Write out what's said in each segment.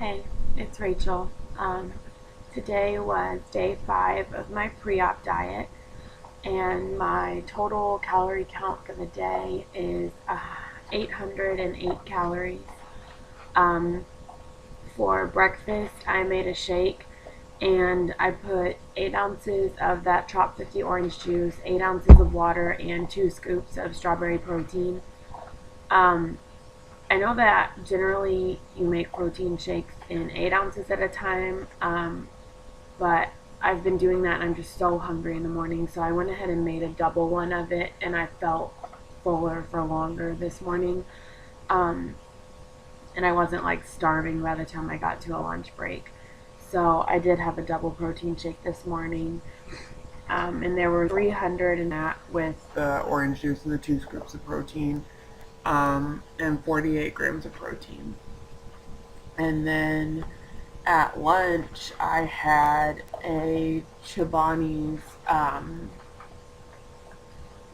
Hey, it's Rachel. Today was day 5 of my pre-op diet, and my total calorie count for the day is 808 calories. Um, for breakfast, I made a shake, and I put 8 ounces of that Trop 50 orange juice, 8 ounces of water, and 2 scoops of strawberry protein. Um, I know that generally you make protein shakes in 8 ounces at a time, but I've been doing that and I'm just so hungry in the morning, so I went ahead and made a double one of it, and I felt fuller for longer this morning. Um, and I wasn't like starving by the time I got to a lunch break. So I did have a double protein shake this morning, and there were 300 in that with the orange juice and the 2 scoops of protein, and 48 grams of protein. And then at lunch, I had a Chobani's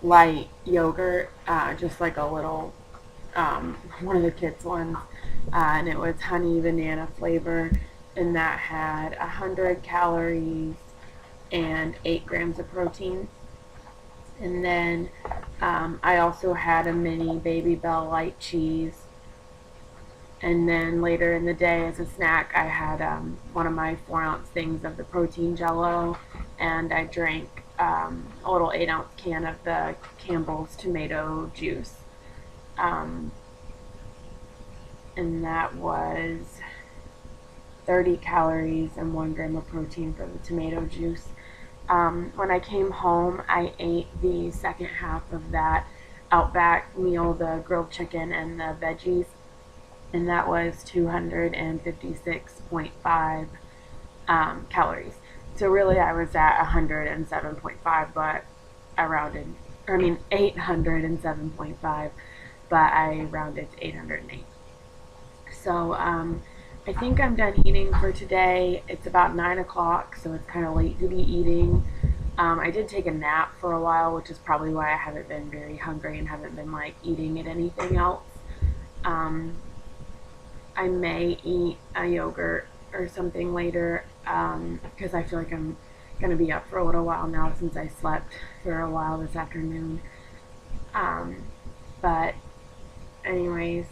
light yogurt, just like a little, one of the kids' ones, and it was honey banana flavor, and that had 100 calories and 8 grams of protein. And then I also had a mini Baby Bell light cheese. And then later in the day, as a snack, I had one of my 4-ounce things of the protein jello, and I drank a little 8-ounce can of the Campbell's tomato juice. And that was 30 calories and 1 gram of protein for the tomato juice. When I came home, I ate the second half of that Outback meal, the grilled chicken and the veggies, and that was 256.5 calories. So really I was at 107.5, but I rounded, 807.5, but I rounded to 808. So I think I'm done eating for today. It's about 9 o'clock, so it's kind of late to be eating. I did take a nap for a while, which is probably why I haven't been very hungry and haven't been like eating at anything else. I may eat a yogurt or something later, because I feel like I'm going to be up for a little while now since I slept for a while this afternoon. But anyways,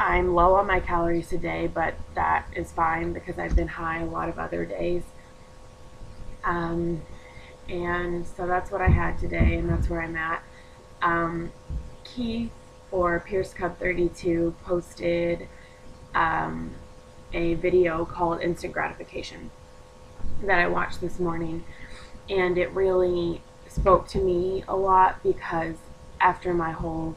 I'm low on my calories today, but that is fine because I've been high a lot of other days. And so that's what I had today, and that's where I'm at. Keith, or Pierce Cub 32, posted a video called Instant Gratification that I watched this morning, and it really spoke to me a lot because after my whole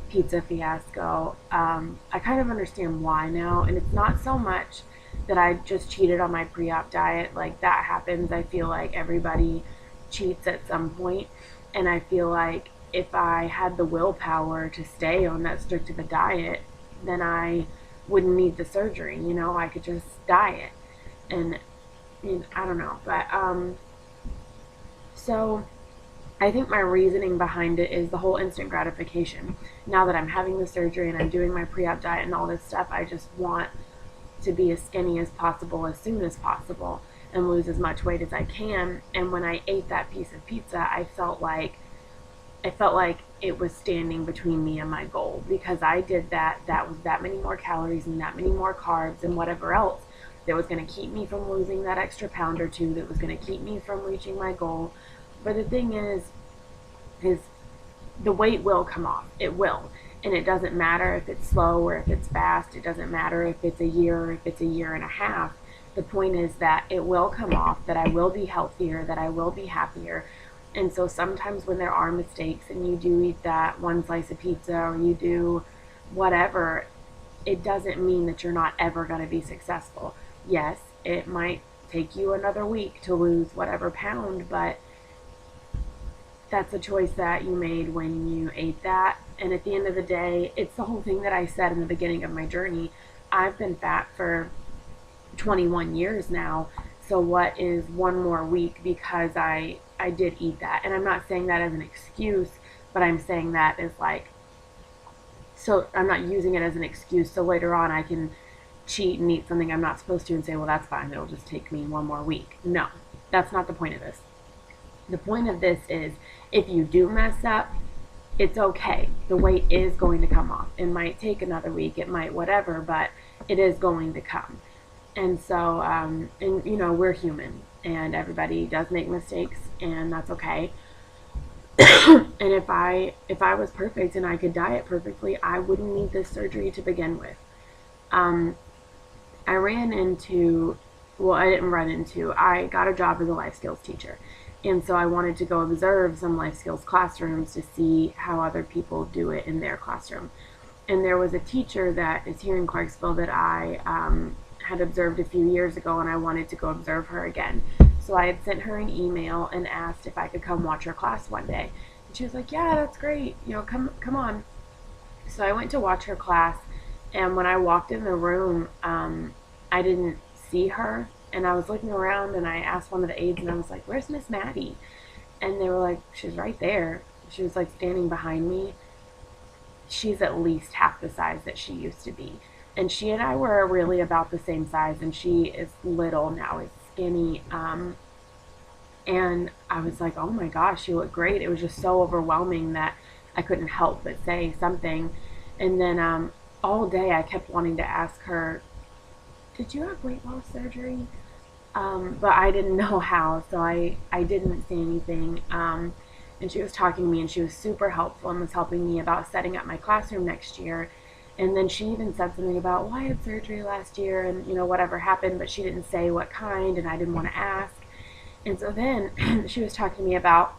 pizza fiasco, I kind of understand why now, and it's not so much that I just cheated on my pre-op diet. Like, that happens. I feel like everybody cheats at some point, and I feel like if I had the willpower to stay on that strict of a diet, then I wouldn't need the surgery. I could just diet, and I don't know, but so I think my reasoning behind it is the whole instant gratification. Now that I'm having the surgery and I'm doing my pre-op diet and all this stuff, I just want to be as skinny as possible as soon as possible and lose as much weight as I can. And when I ate that piece of pizza, I felt like it was standing between me and my goal, because I did that was that many more calories and that many more carbs and whatever else that was going to keep me from losing that extra pound or two, that was going to keep me from reaching my goal. But the thing is the weight will come off. It will. And it doesn't matter if it's slow or if it's fast. It doesn't matter if it's a year or if it's a year and a half. The point is that it will come off, that I will be healthier, that I will be happier. And so sometimes when there are mistakes and you do eat that one slice of pizza or you do whatever, it doesn't mean that you're not ever going to be successful. Yes, it might take you another week to lose whatever pound, but that's a choice that you made when you ate that. And at the end of the day, it's the whole thing that I said in the beginning of my journey. I've been fat for 21 years now, so what is one more week because I did eat that? And I'm not saying that as an excuse, but I'm saying that as like, So I'm not using it as an excuse so later on I can cheat and eat something I'm not supposed to and say, well, that's fine, it'll just take me one more week. No, that's not the point of this. The point of this is, if you do mess up, it's okay. The weight is going to come off. It might take another week, it might whatever, but it is going to come. And so, and you know, we're human, and everybody does make mistakes, and that's okay. And if I was perfect and I could diet perfectly, I wouldn't need this surgery to begin with. I ran into, well, I didn't run into, I got a job as a life skills teacher. And so I wanted to go observe some life skills classrooms to see how other people do it in their classroom. And there was a teacher that is here in Clarksville that I had observed a few years ago, and I wanted to go observe her again. So I had sent her an email and asked if I could come watch her class one day. And she was like, yeah, that's great. You know, come on. So I went to watch her class, and when I walked in the room, I didn't see her. And I was looking around, and I asked one of the aides, and I was like, where's Miss Maddie? And they were like, she's right there. She was like standing behind me. She's at least half the size that she used to be. And she and I were really about the same size, and she is little now, is skinny. And I was like, oh my gosh, you look great. It was just so overwhelming that I couldn't help but say something. And then all day I kept wanting to ask her, did you have weight loss surgery? But I didn't know how, so I didn't say anything. And she was talking to me, and she was super helpful and was helping me about setting up my classroom next year. And then she even said something about, well, I had surgery last year, and, you know, whatever happened, but she didn't say what kind, and I didn't want to ask. And so then she was talking to me about,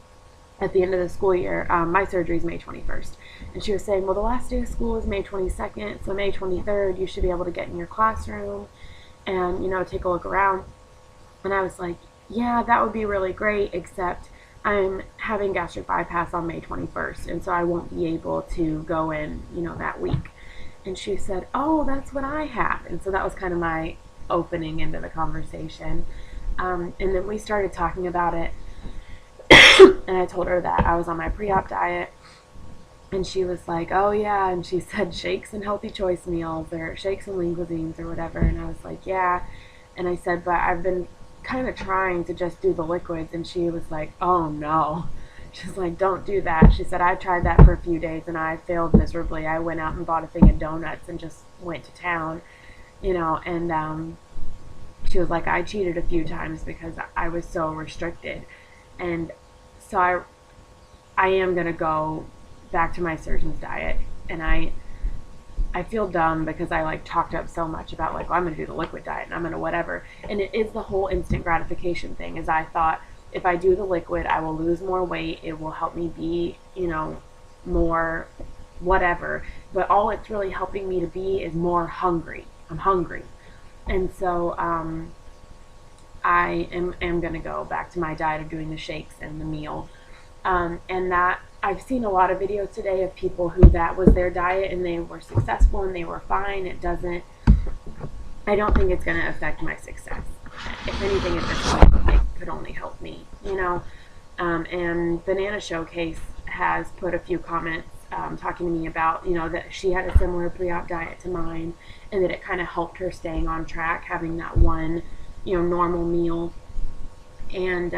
at the end of the school year, my surgery is May 21st. And she was saying, well, the last day of school is May 22nd, so May 23rd, you should be able to get in your classroom and, you know, take a look around. And I was like, yeah, that would be really great, except I'm having gastric bypass on May 21st, and so I won't be able to go in, you know, that week. And she said, oh, that's what I have. And so that was kind of my opening into the conversation. And then we started talking about it, and I told her that I was on my pre-op diet, and she was like, oh yeah, and she said shakes and healthy choice meals, or shakes and lean cuisines, or whatever. And I was like, yeah. And I said, but I've been kind of trying to just do the liquids. And she was like, oh no. She's like, don't do that. She said, I tried that for a few days and I failed miserably. I went out and bought a thing of donuts and just went to town, you know. And she was like, I cheated a few times because I was so restricted. And so I am going to go back to my surgeon's diet. And I feel dumb because I like talked up so much about like, well, I'm going to do the liquid diet and I'm going to whatever. And it is the whole instant gratification thing, is I thought if I do the liquid, I will lose more weight. It will help me be, you know, more whatever. But all it's really helping me to be is more hungry. I'm hungry. And so I am going to go back to my diet of doing the shakes and the meal. And that I've seen a lot of videos today of people who that was their diet and they were successful and they were fine. I don't think it's going to affect my success. If anything, at this point, it could only help me, you know. And Banana Showcase has put a few comments talking to me about, you know, that she had a similar pre-op diet to mine and that it kind of helped her staying on track, having that one, you know, normal meal. And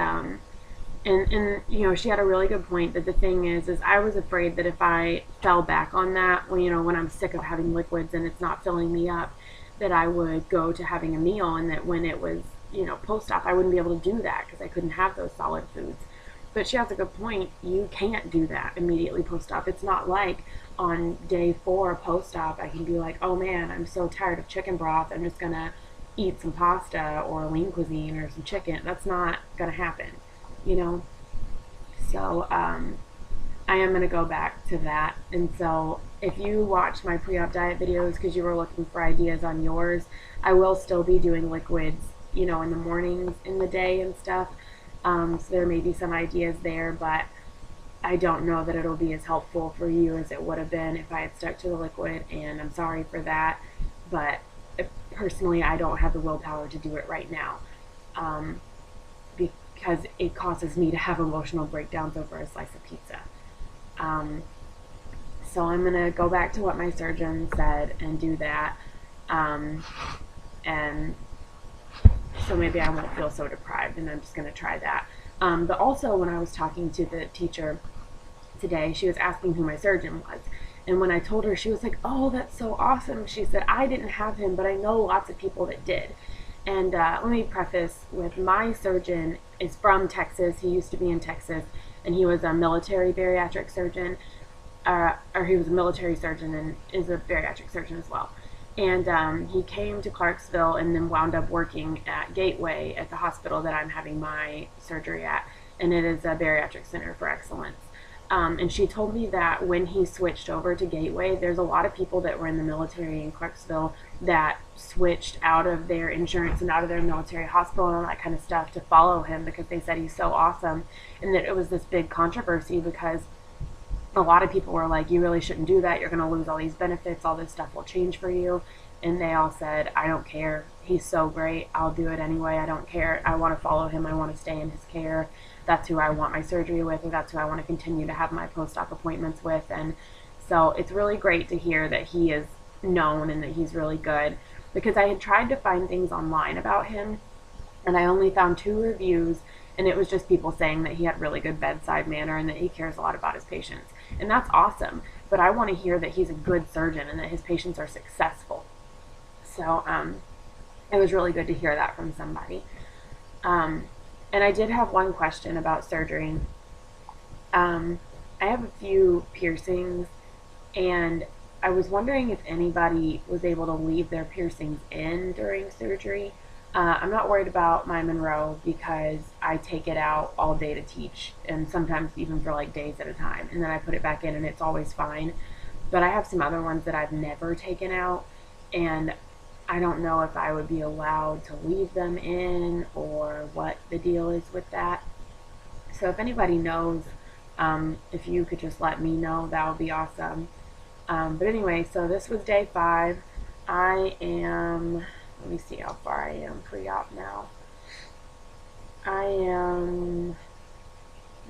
you know, she had a really good point that the thing is I was afraid that if I fell back on that, well, you know, when I'm sick of having liquids and it's not filling me up, that I would go to having a meal, and that when it was, you know, post-op, I wouldn't be able to do that because I couldn't have those solid foods. But she has a good point. You can't do that immediately post-op. It's not like on day 4 post-op, I can be like, oh man, I'm so tired of chicken broth, I'm just going to eat some pasta or a lean cuisine or some chicken. That's not going to happen, you know. So I am going to go back to that. And so if you watch my pre-op diet videos because you were looking for ideas on yours, I will still be doing liquids, you know, in the mornings, in the day and stuff. So there may be some ideas there, but I don't know that it'll be as helpful for you as it would have been if I had stuck to the liquid, and I'm sorry for that. But personally, I don't have the willpower to do it right now. Because it causes me to have emotional breakdowns over a slice of pizza. So I'm going to go back to what my surgeon said and do that. And so maybe I won't feel so deprived, and I'm just going to try that. But also, when I was talking to the teacher today, she was asking who my surgeon was. And when I told her, she was like, "Oh, that's so awesome." She said, "I didn't have him, but I know lots of people that did." And let me preface with, my surgeon is from Texas. He used to be in Texas, and he was a military bariatric surgeon, or he was a military surgeon and is a bariatric surgeon as well. And he came to Clarksville and then wound up working at Gateway at the hospital that I'm having my surgery at, and it is a bariatric center for excellence. And she told me that when he switched over to Gateway, there's a lot of people that were in the military in Clarksville that switched out of their insurance and out of their military hospital and all that kind of stuff to follow him because they said he's so awesome, and that it was this big controversy because a lot of people were like, "You really shouldn't do that. You're going to lose all these benefits. All this stuff will change for you." And they all said, "I don't care. He's so great. I'll do it anyway. I don't care. I want to follow him. I want to stay in his care. That's who I want my surgery with, and that's who I want to continue to have my post-op appointments with." And so it's really great to hear that he is known and that he's really good, because I had tried to find things online about him, and I only found 2 reviews, and it was just people saying that he had really good bedside manner and that he cares a lot about his patients. And that's awesome, but I want to hear that he's a good surgeon and that his patients are successful. So it was really good to hear that from somebody. And I did have one question about surgery. I have a few piercings, and I was wondering if anybody was able to leave their piercings in during surgery. I'm not worried about my Monroe because I take it out all day to teach, and sometimes even for like days at a time, and then I put it back in and it's always fine. But I have some other ones that I've never taken out, and I don't know if I would be allowed to leave them in or what the deal is with that. So if anybody knows, if you could just let me know, that would be awesome. But anyway, so this was day 5. I am, let me see how far I am pre-op now. I am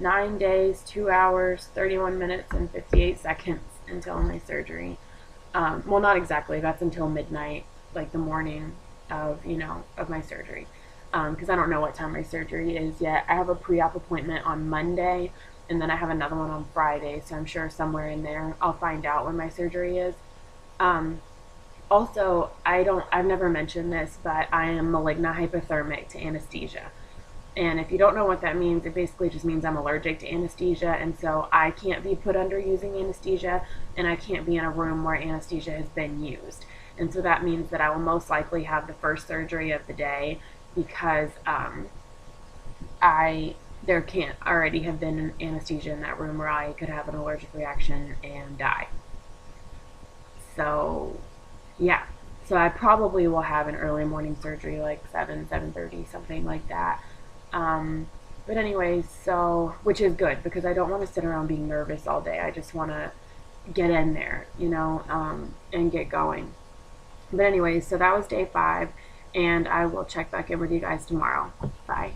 9 days, 2 hours, 31 minutes, and 58 seconds until my surgery. Well, not exactly. That's until midnight, like the morning of, of my surgery. Because I don't know what time my surgery is yet. I have a pre-op appointment on Monday, and then I have another one on Friday, so I'm sure somewhere in there I'll find out when my surgery is. Also, I've never mentioned this, but I am malignant hypothermic to anesthesia. And if you don't know what that means, it basically just means I'm allergic to anesthesia, and so I can't be put under using anesthesia, and I can't be in a room where anesthesia has been used. And so that means that I will most likely have the first surgery of the day, because there can't already have been an anesthesia in that room where I could have an allergic reaction and die. So yeah, so I probably will have an early morning surgery, like 7:30, something like that. But anyways, so, which is good because I don't want to sit around being nervous all day. I just want to get in there, and get going. But anyways, so that was day 5, and I will check back in with you guys tomorrow. Bye.